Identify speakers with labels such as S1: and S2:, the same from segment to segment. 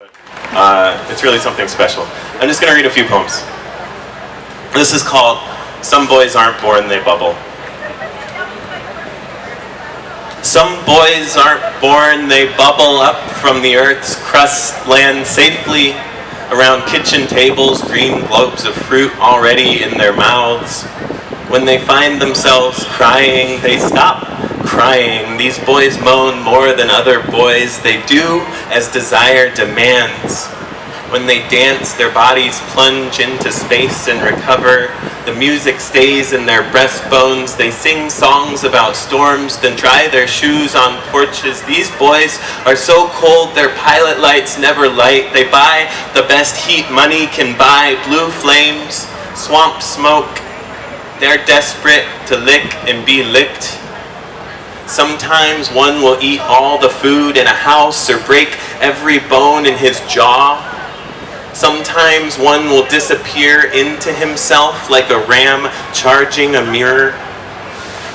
S1: It's really something special. I'm just going to read a few poems. This is called Some Boys Aren't Born, They Bubble. Some boys aren't born, they bubble up from the earth's crust, land safely around kitchen tables, green globes of fruit already in their mouths. When they find themselves crying, they stop crying. These boys moan more than other boys. They do as desire demands. When they dance, their bodies plunge into space and recover. The music stays in their breastbones. They sing songs about storms, then dry their shoes on porches. These boys are so cold their pilot lights never light. They buy the best heat money can buy. Blue flames, swamp smoke. They're desperate to lick and be licked. Sometimes one will eat all the food in a house or break every bone in his jaw. Sometimes one will disappear into himself like a ram charging a mirror.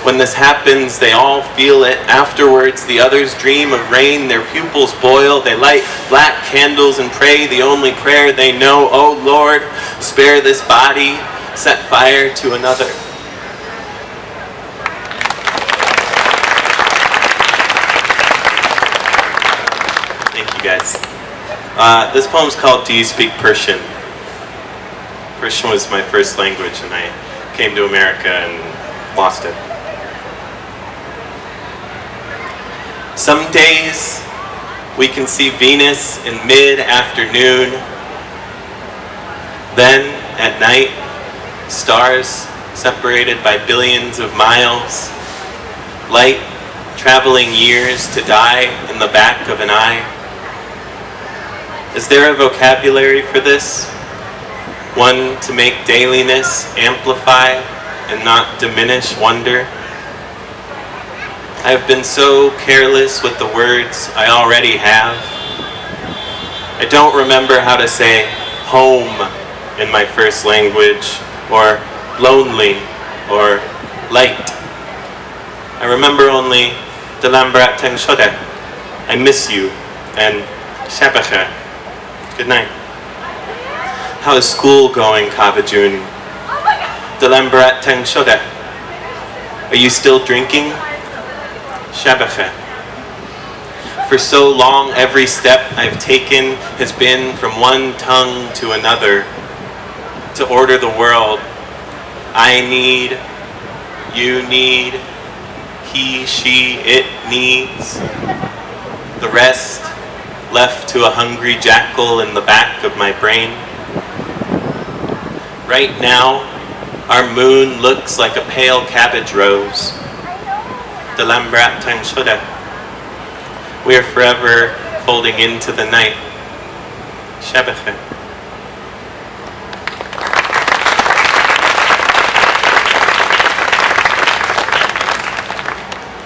S1: When this happens, they all feel it. Afterwards, the others dream of rain. Their pupils boil. They light black candles and pray the only prayer they know. Oh Lord, spare this body. Set fire to another. Thank you guys. This poem's called Do You Speak Persian? Persian was my first language and I came to America and lost it. Some days we can see Venus in mid-afternoon. Then at night, stars separated by billions of miles, light traveling years to die in the back of an eye. Is there a vocabulary for this? One to make dailiness amplify and not diminish wonder? I have been so careless with the words I already have. I don't remember how to say home in my first language, or lonely, or light. I remember only Delambrat Teng Shode, I miss you, and Shabacha, good night. How is school going, Kaveh June? Delambrat Teng Shode, are you still drinking? Shabacha. For so long, every step I've taken has been from one tongue to another, to order the world. I need, you need, he, she, it needs. The rest left to a hungry jackal in the back of my brain. Right now, our moon looks like a pale cabbage rose. Delambrat Tang Shoda. We are forever folding into the night. Shabacha.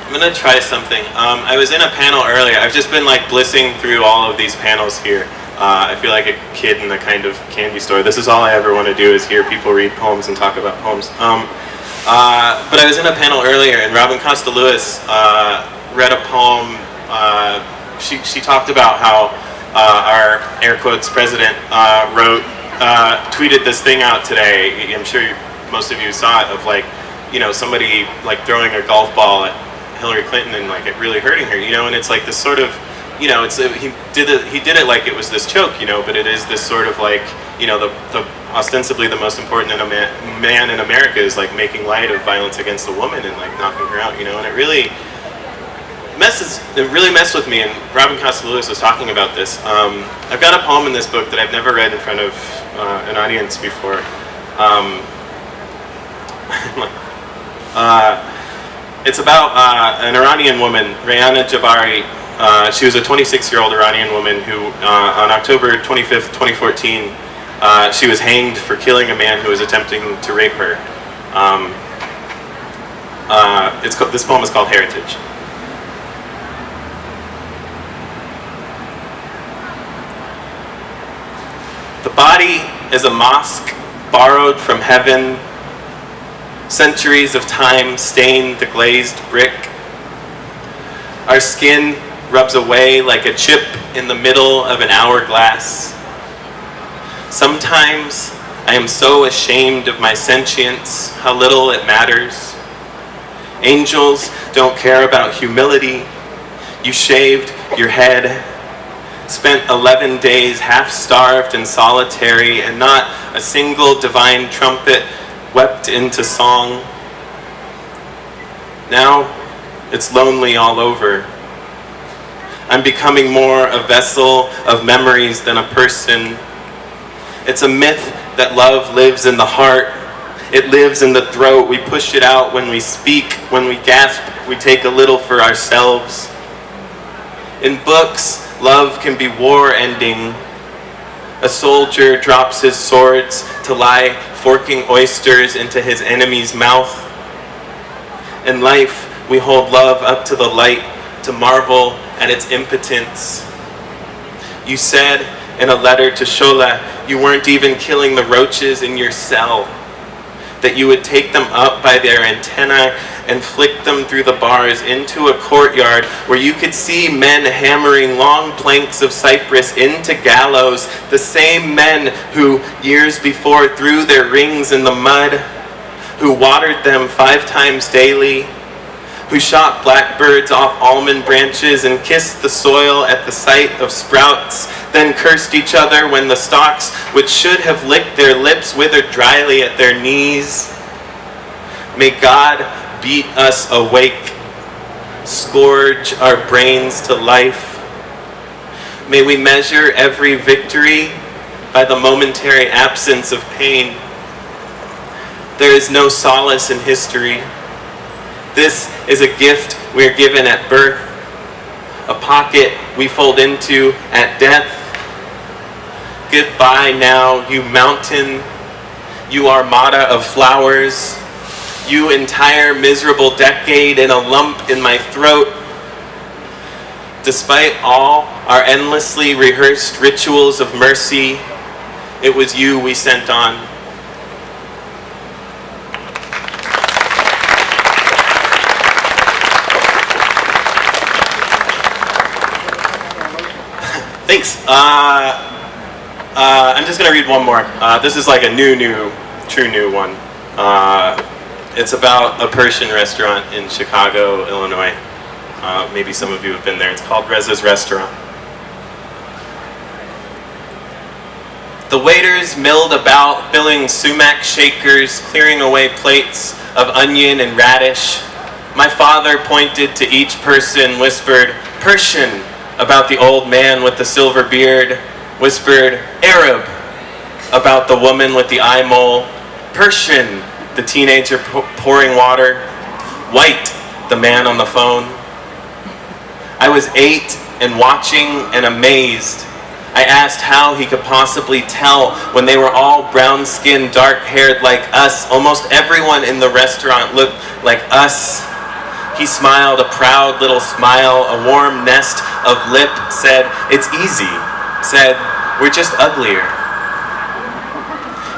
S1: I'm going to try something. I was in a panel earlier. I've just been like blissing through all of these panels here. I feel like a kid in a kind of candy store. This is all I ever want to do, is hear people read poems and talk about poems. But I was in a panel earlier and Robin Costa Lewis read a poem. She talked about how our air quotes president tweeted this thing out today. I'm sure most of you saw it, of like, you know, somebody like throwing a golf ball at Hillary Clinton and like it really hurting her, you know, and it's like this sort of, you know, it's he did it like it was this choke, you know, but it is this sort of like, you know, the ostensibly the most important in a man in America is like making light of violence against a woman and like knocking her out, you know, and it really messed with me. And Robin Costa Lewis was talking about this. I've got a poem in this book that I've never read in front of an audience before. It's about an Iranian woman, Rayana Jabari. She was a 26-year-old Iranian woman who, on October 25th, 2014, she was hanged for killing a man who was attempting to rape her. This poem is called Heritage. The body is a mosque borrowed from heaven. Centuries of time stain the glazed brick. Our skin rubs away like a chip in the middle of an hourglass. Sometimes I am so ashamed of my sentience, how little it matters. Angels don't care about humility. You shaved your head, spent 11 days half-starved and solitary, and not a single divine trumpet wept into song. Now it's lonely all over. I'm becoming more a vessel of memories than a person. It's a myth that love lives in the heart. It lives in the throat. We push it out when we speak. When we gasp, we take a little for ourselves. In books, love can be war-ending. A soldier drops his swords to lie forking oysters into his enemy's mouth. In life, we hold love up to the light to marvel at its impotence. You said in a letter to Shola, you weren't even killing the roaches in your cell, that you would take them up by their antennae and flick them through the bars into a courtyard where you could see men hammering long planks of cypress into gallows, the same men who years before threw their rings in the mud, who watered them 5 times daily, who shot blackbirds off almond branches and kissed the soil at the sight of sprouts, then cursed each other when the stalks, which should have licked their lips, withered dryly at their knees. May God beat us awake, scourge our brains to life. May we measure every victory by the momentary absence of pain. There is no solace in history. This is a gift we are given at birth, a pocket we fold into at death. Goodbye now, you mountain, you armada of flowers, you entire miserable decade and a lump in my throat. Despite all our endlessly rehearsed rituals of mercy, it was you we sent on. Thanks. I'm just going to read one more. This is like a true new one. It's about a Persian restaurant in Chicago, Illinois. Maybe some of you have been there. It's called Reza's Restaurant. The waiters milled about, filling sumac shakers, clearing away plates of onion and radish. My father pointed to each person, whispered, "Persian," about the old man with the silver beard, whispered, "Arab," about the woman with the eye mole, "Persian," the teenager pouring water, "White," the man on the phone. I was 8 and watching and amazed. I asked how he could possibly tell when they were all brown-skinned, dark-haired like us. Almost everyone in the restaurant looked like us. He smiled a proud little smile, a warm nest of lip, said, "It's easy," said, "We're just uglier."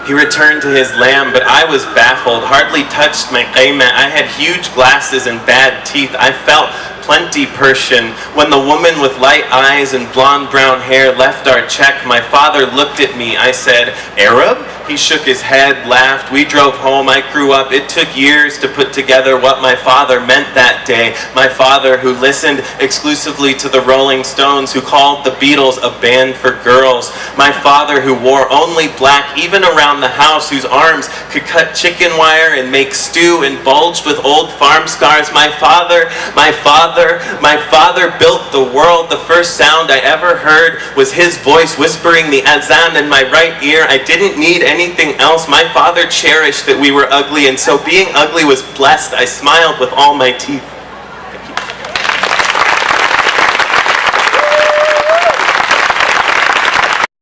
S1: He returned to his lamb, but I was baffled, hardly touched my qaymah. I had huge glasses and bad teeth. I felt plenty Persian. When the woman with light eyes and blonde brown hair left our check, my father looked at me. I said, "Arab?" He shook his head, laughed. We drove home. I grew up. It took years to put together what my father meant that day. My father who listened exclusively to the Rolling Stones, who called the Beatles a band for girls. My father who wore only black even around the house, whose arms could cut chicken wire and make stew and bulged with old farm scars. My father built the world. The first sound I ever heard was his voice whispering the azan in my right ear. I didn't need anything else. My father cherished that we were ugly, and so being ugly was blessed. I smiled with all my teeth.